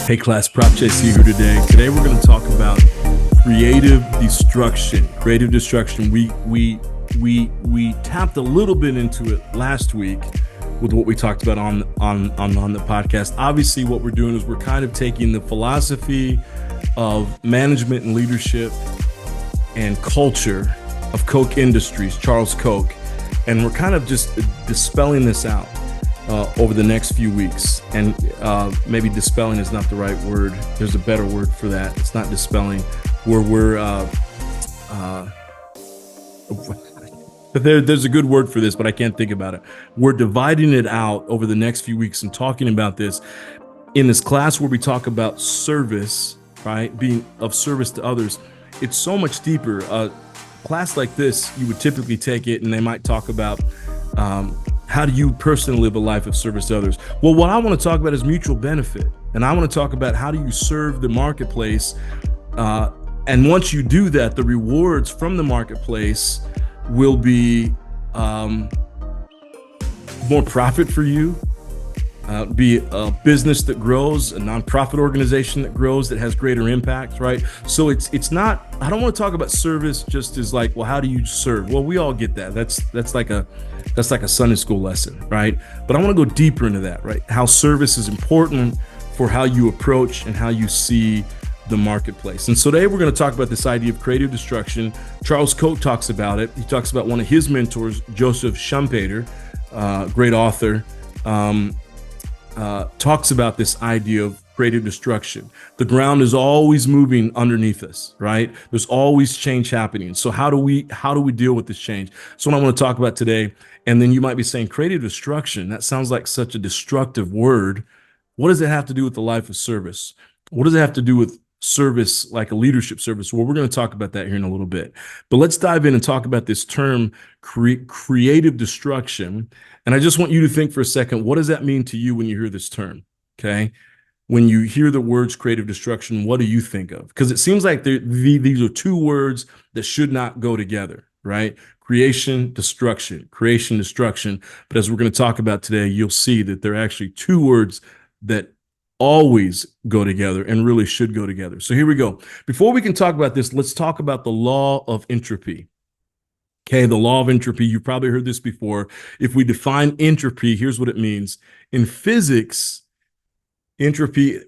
Hey class, Prof here today. Today we're going to talk about creative destruction. Creative destruction. We tapped a little bit into it last week with what we talked about on the podcast. Obviously, what we're doing is we're kind of taking the philosophy of management and leadership and culture of Koch Industries, Charles Koch, and we're kind of just dispelling this out over the next few weeks. And maybe dispelling is not the right word. There's a better word for that. It's not dispelling. There's a good word for this, but I can't think about it. We're dividing it out over the next few weeks and talking about this in this class where we talk about service, right? Being of service to others. It's so much deeper. A class like this, you would typically take it and they might talk about how do you personally live a life of service to others? Well, what I want to talk about is mutual benefit. And I want to talk about how do you serve the marketplace. And once you do that, the rewards from the marketplace will be more profit for you, be a business that grows, a nonprofit organization that grows, that has greater impact, right? So it's not, I don't want to talk about service just as like, well, how do you serve? Well, we all get that. That's like a Sunday school lesson, right? But I want to go deeper into that, right? How service is important for how you approach and how you see the marketplace. And so today we're going to talk about this idea of creative destruction. Charles Koch talks about it. He talks about one of his mentors, Joseph Schumpeter, great author, talks about this idea of creative destruction. The ground is always moving underneath us, right? There's always change happening. So how do we deal with this change? So what I want to talk about today. And then you might be saying creative destruction. That sounds like such a destructive word. What does it have to do with the life of service? What does it have to do with service, like a leadership service? Well, we're going to talk about that here in a little bit. But let's dive in and talk about this term, creative destruction. And I just want you to think for a second, what does that mean to you when you hear this term? Okay. When you hear the words creative destruction, what do you think of? Because it seems like these are two words that should not go together, right? Creation, destruction. But as we're going to talk about today, you'll see that they're actually two words that always go together and really should go together. So here we go. Before we can talk about this, let's talk about the law of entropy. Okay, the law of entropy, you've probably heard this before. If we define entropy, here's what it means. In physics, entropy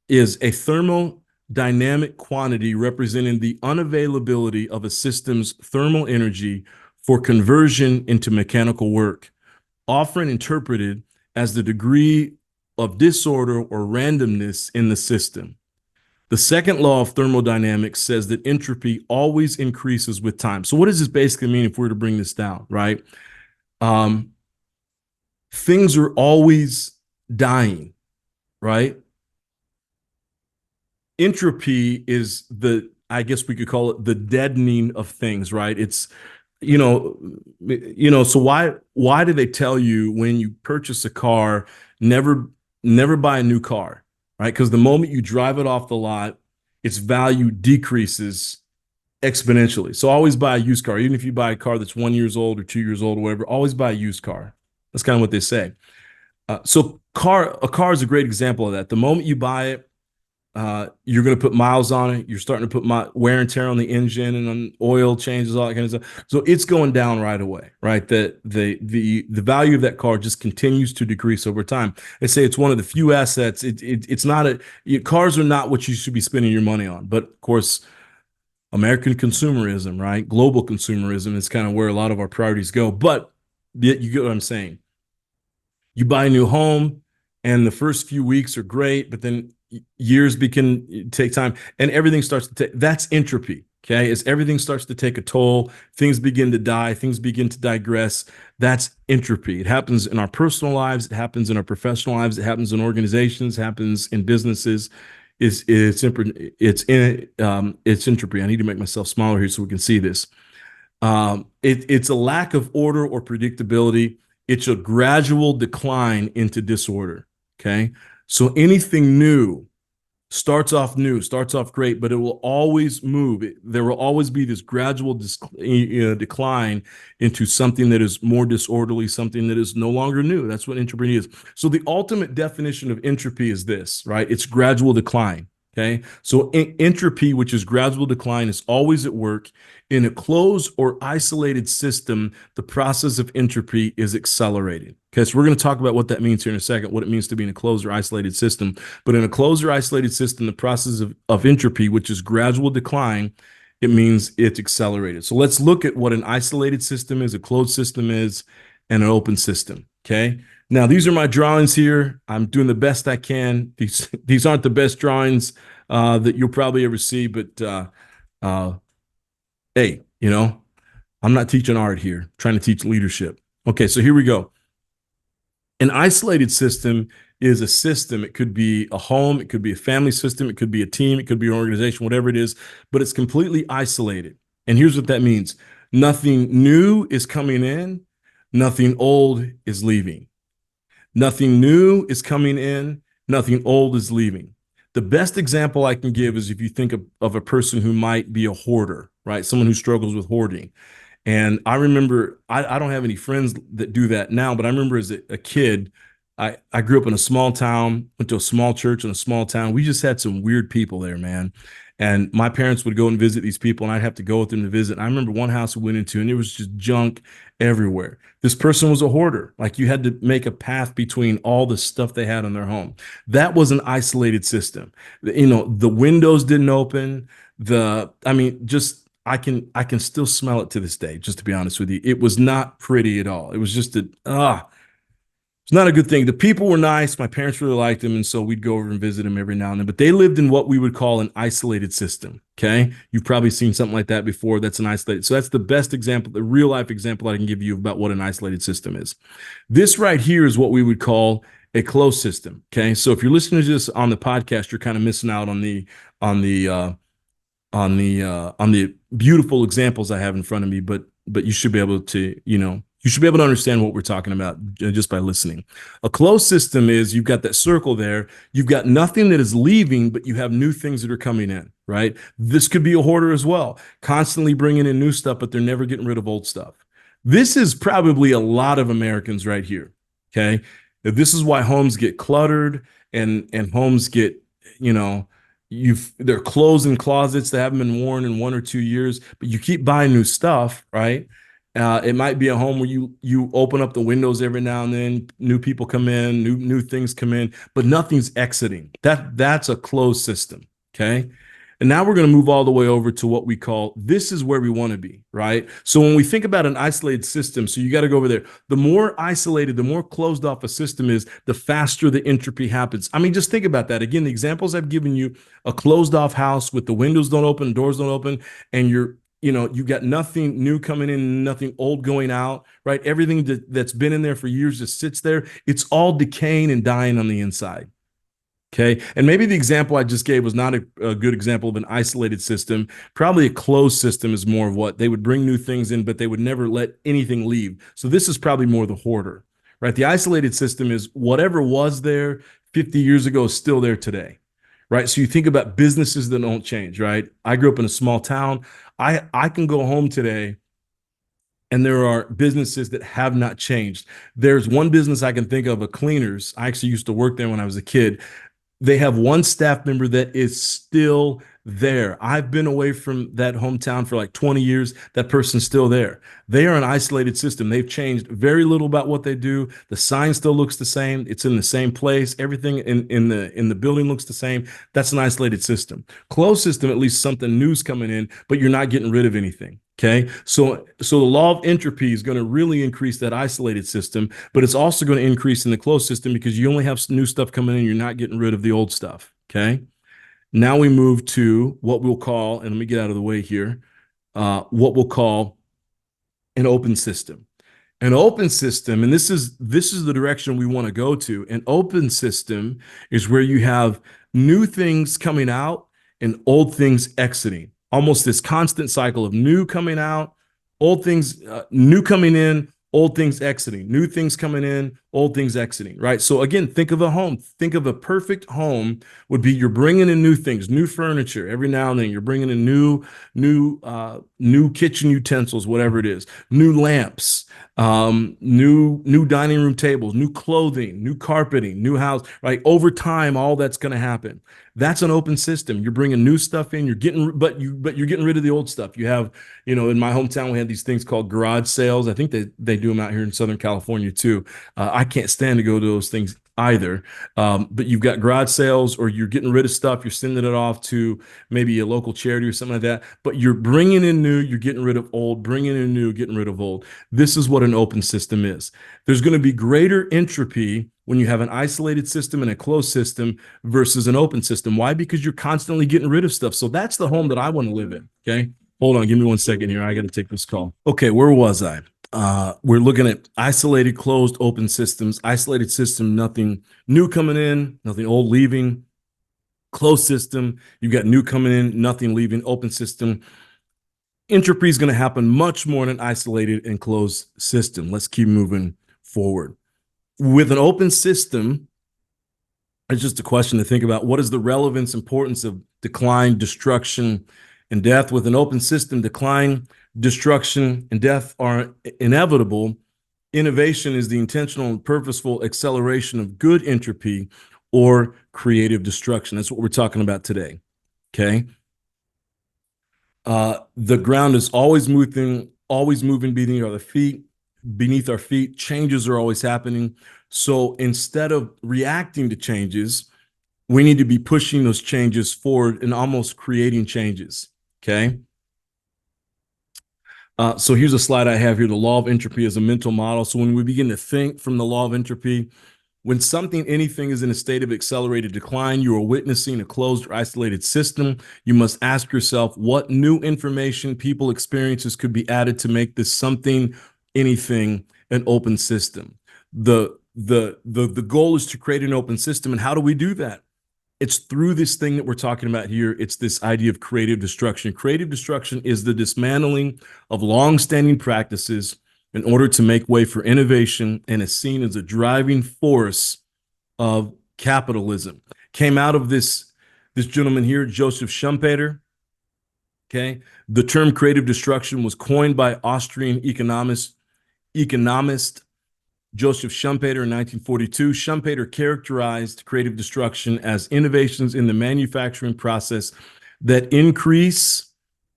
is a thermodynamic quantity representing the unavailability of a system's thermal energy for conversion into mechanical work, often interpreted as the degree of disorder or randomness in the system. The second law of thermodynamics says that entropy always increases with time. So what does this basically mean if we were to bring this down, right? Things are always dying, right? Entropy is I guess we could call it the deadening of things, right? It's, so why do they tell you when you purchase a car, never buy a new car, right? Because the moment you drive it off the lot, its value decreases exponentially. So always buy a used car. Even if you buy a car that's 1 year old or 2 years old or whatever, always buy a used car. That's kind of what they say. So a car is a great example of that. The moment you buy it, you're going to put miles on it. You're starting to put wear and tear on the engine and on oil changes, all that kind of stuff. So it's going down right away, right? The value of that car just continues to decrease over time. They say it's one of the few assets. It's not cars are not what you should be spending your money on. But of course, American consumerism, right? Global consumerism is kind of where a lot of our priorities go. But you get what I'm saying. You buy a new home and the first few weeks are great, but then years can take time and everything starts to take, that's entropy. Okay. As everything starts to take a toll, things begin to die, things begin to digress. That's entropy. It happens in our personal lives. It happens in our professional lives. It happens in organizations, happens in businesses. It's entropy. I need to make myself smaller here so we can see this. It's a lack of order or predictability. It's a gradual decline into disorder. Okay. So anything new starts off new, starts off great, but it will always move. There will always be this gradual decline into something that is more disorderly, something that is no longer new. That's what entropy is. So the ultimate definition of entropy is this, right? It's gradual decline. Okay. So entropy, which is gradual decline, is always at work. In a closed or isolated system, the process of entropy is accelerated. Okay, so we're going to talk about what that means here in a second, what it means to be in a closed or isolated system. But in a closed or isolated system, the process of entropy, which is gradual decline, it means it's accelerated. So let's look at what an isolated system is, a closed system is, and an open system. Okay. Now, these are my drawings here. I'm doing the best I can. These aren't the best drawings that you'll probably ever see, but hey, I'm not teaching art here, I'm trying to teach leadership. Okay, so here we go. An isolated system is a system. It could be a home, it could be a family system, it could be a team, it could be an organization, whatever it is, but it's completely isolated. And here's what that means. Nothing new is coming in, nothing old is leaving. Nothing new is coming in, nothing old is leaving. The best example I can give is if you think of a person who might be a hoarder, right? Someone who struggles with hoarding. And I remember, I don't have any friends that do that now, but I remember as a kid, I grew up in a small town, went to a small church in a small town. We just had some weird people there, man. And my parents would go and visit these people, and I'd have to go with them to visit. And I remember one house we went into, and there was just junk everywhere. This person was a hoarder. Like, you had to make a path between all the stuff they had in their home. That was an isolated system. The windows didn't open. I can still smell it to this day, just to be honest with you. It was not pretty at all. It was just it's not a good thing. The people were nice. My parents really liked them, and so we'd go over and visit them every now and then. But they lived in what we would call an isolated system, okay? You've probably seen something like that before. That's an isolated. So that's the best example, the real-life example I can give you about what an isolated system is. This right here is what we would call a closed system, okay? So if you're listening to this on the podcast, you're kind of missing out on the beautiful examples I have in front of me, but you should be able to, you should be able to understand what we're talking about just by listening. A closed system is you've got that circle there. You've got nothing that is leaving, but you have new things that are coming in, right? This could be a hoarder as well, constantly bringing in new stuff, but they're never getting rid of old stuff. This is probably a lot of Americans right here, okay? This is why homes get cluttered and homes get, they're clothes in closets that haven't been worn in 1 or 2 years, but you keep buying new stuff, right? It might be a home where you open up the windows every now and then, new people come in, new things come in, but nothing's exiting. That's a closed system, okay? And now we're going to move all the way over to what we call, this is where we want to be, right? So when we think about an isolated system, so you got to go over there. The more isolated, the more closed off a system is, the faster the entropy happens. I mean, just think about that. Again, the examples I've given you, a closed off house with the windows don't open, doors don't open, and you got nothing new coming in, nothing old going out, right? Everything that's been in there for years just sits there. It's all decaying and dying on the inside. Okay. And maybe the example I just gave was not a good example of an isolated system. Probably a closed system is more of what they would bring new things in, but they would never let anything leave. So this is probably more the hoarder, right? The isolated system is whatever was there 50 years ago is still there today, right? So you think about businesses that don't change, right? I grew up in a small town. I can go home today and there are businesses that have not changed. There's one business I can think of, a cleaners. I actually used to work there when I was a kid. They have one staff member that is still there. I've been away from that hometown for like 20 years. That person's still there. They are an isolated system. They've changed very little about what they do. The sign still looks the same. It's in the same place. Everything in the building looks the same. That's an isolated system. Closed system, at least something new's coming in, but you're not getting rid of anything. Okay, so the law of entropy is going to really increase that isolated system, but it's also going to increase in the closed system because you only have new stuff coming in. You're not getting rid of the old stuff. Okay, now we move to what we'll call, and let me get out of the way here, what we'll call an open system. An open system, and this is the direction we want to go to. An open system is where you have new things coming out and old things exiting. Almost this constant cycle of new coming out, old things, new coming in, old things exiting, new things coming in, old things exiting, right? So again, think of a home. Think of a perfect home would be you're bringing in new things, new furniture every now and then. You're bringing in new kitchen utensils, whatever it is, new lamps, new dining room tables, new clothing, new carpeting, new house, right? Over time, all that's going to happen. That's an open system. You're bringing new stuff in. You're getting, but you're getting rid of the old stuff. You have, in my hometown, we had these things called garage sales. I think they do them out here in Southern California too. I can't stand to go to those things either. But you've got garage sales, or you're getting rid of stuff. You're sending it off to maybe a local charity or something like that. But you're bringing in new. You're getting rid of old. Bringing in new. Getting rid of old. This is what an open system is. There's going to be greater entropy when you have an isolated system and a closed system versus an open system. Why? Because you're constantly getting rid of stuff. So that's the home that I want to live in. Okay. Hold on. Give me 1 second here. I got to take this call. Okay. Where was I? We're looking at isolated, closed, open systems. Isolated system, nothing new coming in, nothing old leaving. Closed system, you got new coming in, nothing leaving. Open system, entropy is going to happen much more in an isolated and closed system. Let's keep moving forward. With an open system, it's just a question to think about. What is the relevance, importance of decline, destruction, and death? With an open system, decline, destruction, and death are inevitable. Innovation is the intentional and purposeful acceleration of good entropy or creative destruction. That's what we're talking about today. Okay. The ground is always moving beneath our feet. Changes are always happening. So instead of reacting to changes, we need to be pushing those changes forward and almost creating changes. Okay. So here's a slide I have here. The law of entropy is a mental model. So when we begin to think from the law of entropy, when anything is in a state of accelerated decline, you are witnessing a closed or isolated system. You must ask yourself what new information, people, experiences could be added to make this something, anything, an open system. The goal is to create an open system. And how do we do that? It's through this thing that we're talking about here. It's this idea of creative destruction. Creative destruction is the dismantling of long-standing practices in order to make way for innovation, and is seen as a driving force of capitalism. Came out of this gentleman here, Joseph Schumpeter. Okay, the term creative destruction was coined by Austrian economist Joseph Schumpeter in 1942. Schumpeter characterized creative destruction as innovations in the manufacturing process that increase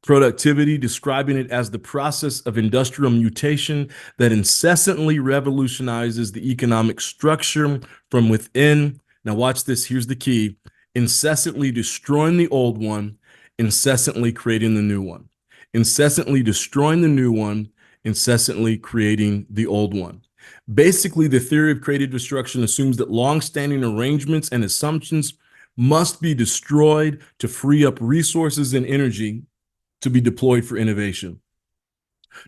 productivity, describing it as the process of industrial mutation that incessantly revolutionizes the economic structure from within. Now watch this, here's the key: incessantly destroying the old one, incessantly creating the new one. Incessantly destroying the new one, incessantly creating the old one. Basically, the theory of creative destruction assumes that long-standing arrangements and assumptions must be destroyed to free up resources and energy to be deployed for innovation.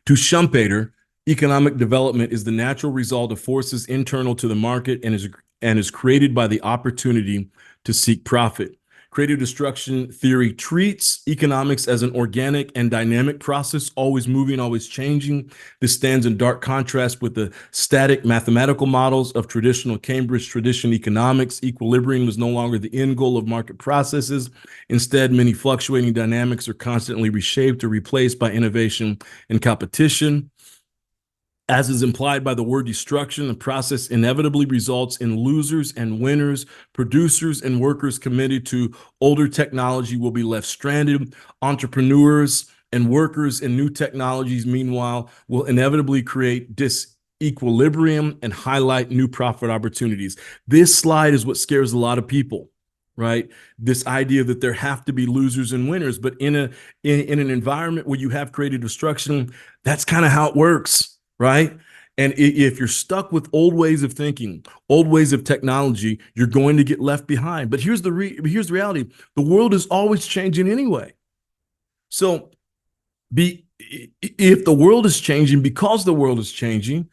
To Schumpeter, economic development is the natural result of forces internal to the market and is created by the opportunity to seek profit. Creative destruction theory treats economics as an organic and dynamic process, always moving, always changing. This stands in dark contrast with the static mathematical models of traditional Cambridge tradition economics. Equilibrium is no longer the end goal of market processes. Instead, many fluctuating dynamics are constantly reshaped or replaced by innovation and competition. As is implied by the word destruction, the process inevitably results in losers and winners. Producers and workers committed to older technology will be left stranded. Entrepreneurs and workers in new technologies, meanwhile, will inevitably create disequilibrium and highlight new profit opportunities. This slide is what scares a lot of people, right? This idea that there have to be losers and winners, but in an environment where you have creative destruction, that's kind of how it works. Right? And if you're stuck with old ways of thinking, old ways of technology, you're going to get left behind. But here's the reality. The world is always changing anyway. So if the world is changing, because the world is changing,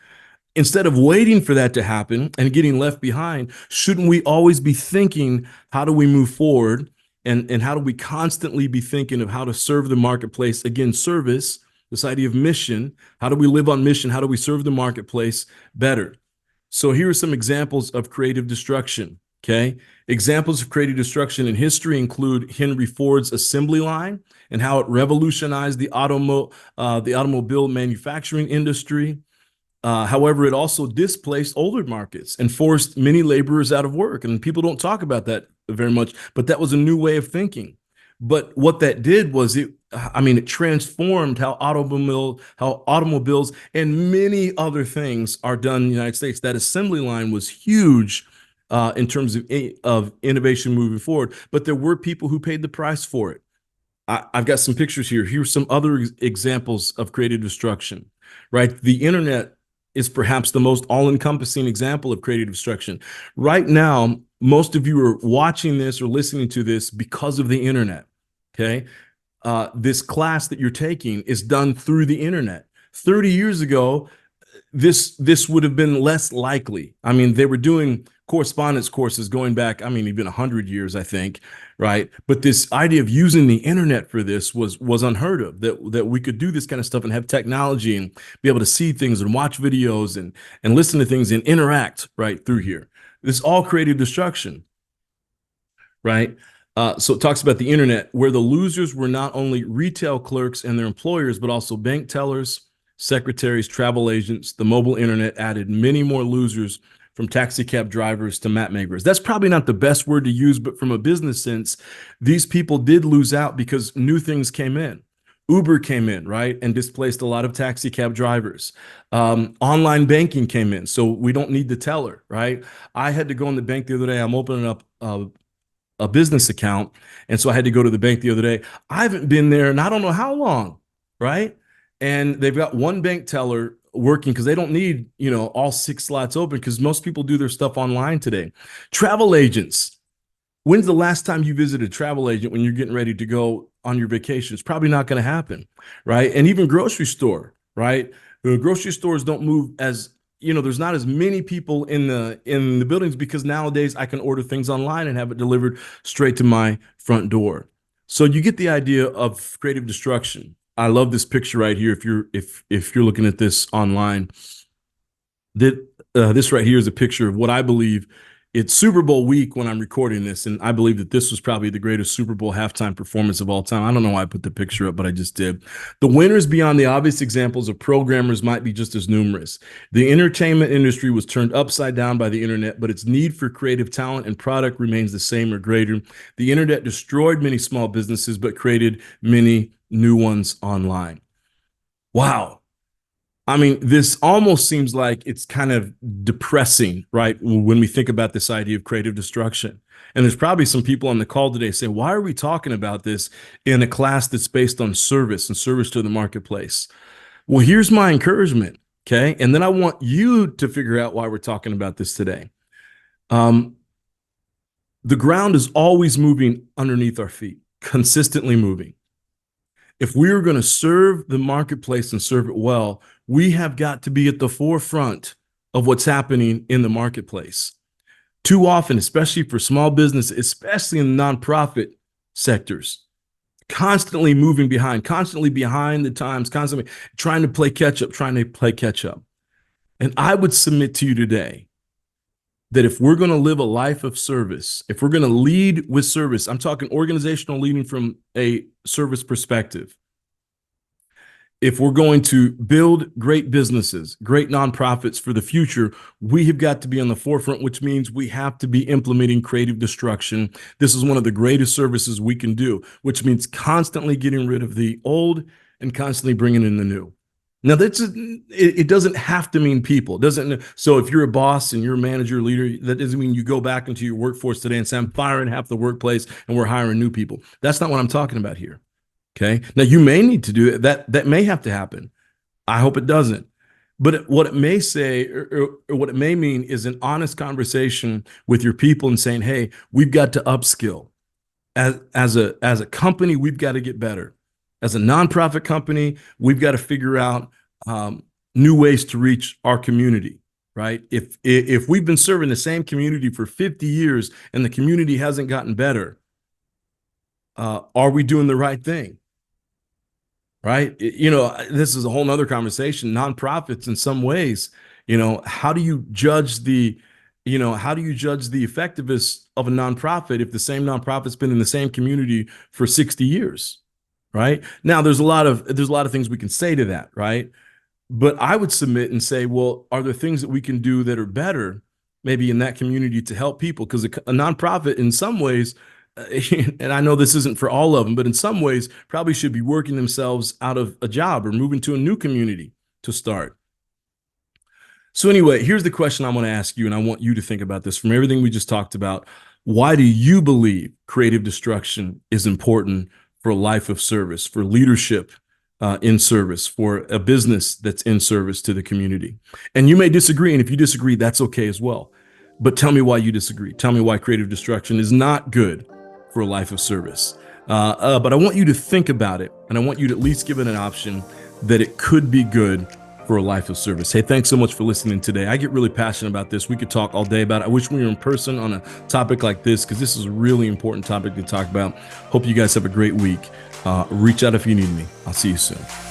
instead of waiting for that to happen and getting left behind, shouldn't we always be thinking, how do we move forward? And how do we constantly be thinking of how to serve the marketplace? Again, service, this idea of mission. How do we live on mission? How do we serve the marketplace better? So here are some examples of creative destruction. Okay. Examples of creative destruction in history include Henry Ford's assembly line and how it revolutionized the automobile manufacturing industry. However, it also displaced older markets and forced many laborers out of work. And people don't talk about that very much, but that was a new way of thinking. But what that did was it transformed how automobiles and many other things are done in the United States. That assembly line was huge in terms of innovation moving forward, but there were people who paid the price for it. I've got some pictures here. Here's some other examples of creative destruction, right? The internet is perhaps the most all-encompassing example of creative destruction. Right now, most of you are watching this or listening to this because of the internet, okay? This class that you're taking is done through the internet. 30 years ago, this would have been less likely. I mean, they were doing correspondence courses going back, even 100 years, I think, right? But this idea of using the internet for this was unheard of, that we could do this kind of stuff and have technology and be able to see things and watch videos and listen to things and interact right through here. This all creative destruction, right? So it talks about the internet, where the losers were not only retail clerks and their employers, but also bank tellers, secretaries, travel agents. The mobile internet added many more losers, from taxi cab drivers to map makers. That's probably not the best word to use, but from a business sense, these people did lose out because new things came in. Uber came in, right, and displaced a lot of taxi cab drivers. Online banking came in, so we don't need the teller, right? I had to go in the bank the other day. I'm opening up a business account, and so I had to go to the bank the other day. I haven't been there, and I don't know how long, right? And they've got one bank teller working because they don't need, all 6 slots open because most people do their stuff online today. Travel agents. When's the last time you visited a travel agent when you're getting ready to go on your vacation? It's probably not going to happen, right? And even grocery store, right? The grocery stores don't move as, there's not as many people in the buildings because nowadays I can order things online and have it delivered straight to my front door. So you get the idea of creative destruction. I love this picture right here. If you're looking at this online, this right here is a picture of what I believe. It's Super Bowl week when I'm recording this, and I believe that this was probably the greatest Super Bowl halftime performance of all time. I don't know why I put the picture up, but I just did. The winners beyond the obvious examples of programmers might be just as numerous. The entertainment industry was turned upside down by the internet, but its need for creative talent and product remains the same or greater. The internet destroyed many small businesses, but created many new ones online. Wow. This almost seems like it's kind of depressing, right? When we think about this idea of creative destruction. And there's probably some people on the call today saying, why are we talking about this in a class that's based on service and service to the marketplace? Well, here's my encouragement, okay? And then I want you to figure out why we're talking about this today. The ground is always moving underneath our feet, consistently moving. If we are going to serve the marketplace and serve it well, we have got to be at the forefront of what's happening in the marketplace. Too often, especially for small business, especially in the nonprofit sectors, constantly moving behind, constantly behind the times, constantly trying to play catch up. And I would submit to you today that if we're going to live a life of service, if we're going to lead with service, I'm talking organizational leading from a service perspective. If we're going to build great businesses, great nonprofits for the future, we have got to be on the forefront, which means we have to be implementing creative destruction. This is one of the greatest services we can do, which means constantly getting rid of the old and constantly bringing in the new. Now, it doesn't have to mean people. So if you're a boss and you're a manager, leader, that doesn't mean you go back into your workforce today and say, I'm firing half the workplace and we're hiring new people. That's not what I'm talking about here. Okay. Now you may need to do that. That may have to happen. I hope it doesn't. But what it may say or what it may mean is an honest conversation with your people and saying, hey, we've got to upskill. As a company, we've got to get better. As a nonprofit company, we've got to figure out new ways to reach our community, right? If we've been serving the same community for 50 years and the community hasn't gotten better, are we doing the right thing? right? This is a whole nother conversation. Nonprofits, in some ways, how do you judge the effectiveness of a nonprofit if the same nonprofit's been in the same community for 60 years, right? Now, there's a lot of things we can say to that, right? But I would submit and say, well, are there things that we can do that are better, maybe in that community to help people? Because a nonprofit, in some ways, and I know this isn't for all of them, but in some ways, probably should be working themselves out of a job or moving to a new community to start. So anyway, here's the question I want to ask you, and I want you to think about this from everything we just talked about. Why do you believe creative destruction is important for a life of service, for leadership in service, for a business that's in service to the community? And you may disagree, and if you disagree, that's okay as well. But tell me why you disagree. Tell me why creative destruction is not good for a life of service. But I want you to think about it, and I want you to at least give it an option that it could be good for a life of service. Hey, thanks so much for listening today. I get really passionate about this. We could talk all day about it. I wish we were in person on a topic like this, because this is a really important topic to talk about. Hope you guys have a great week. Reach out if you need me. I'll see you soon.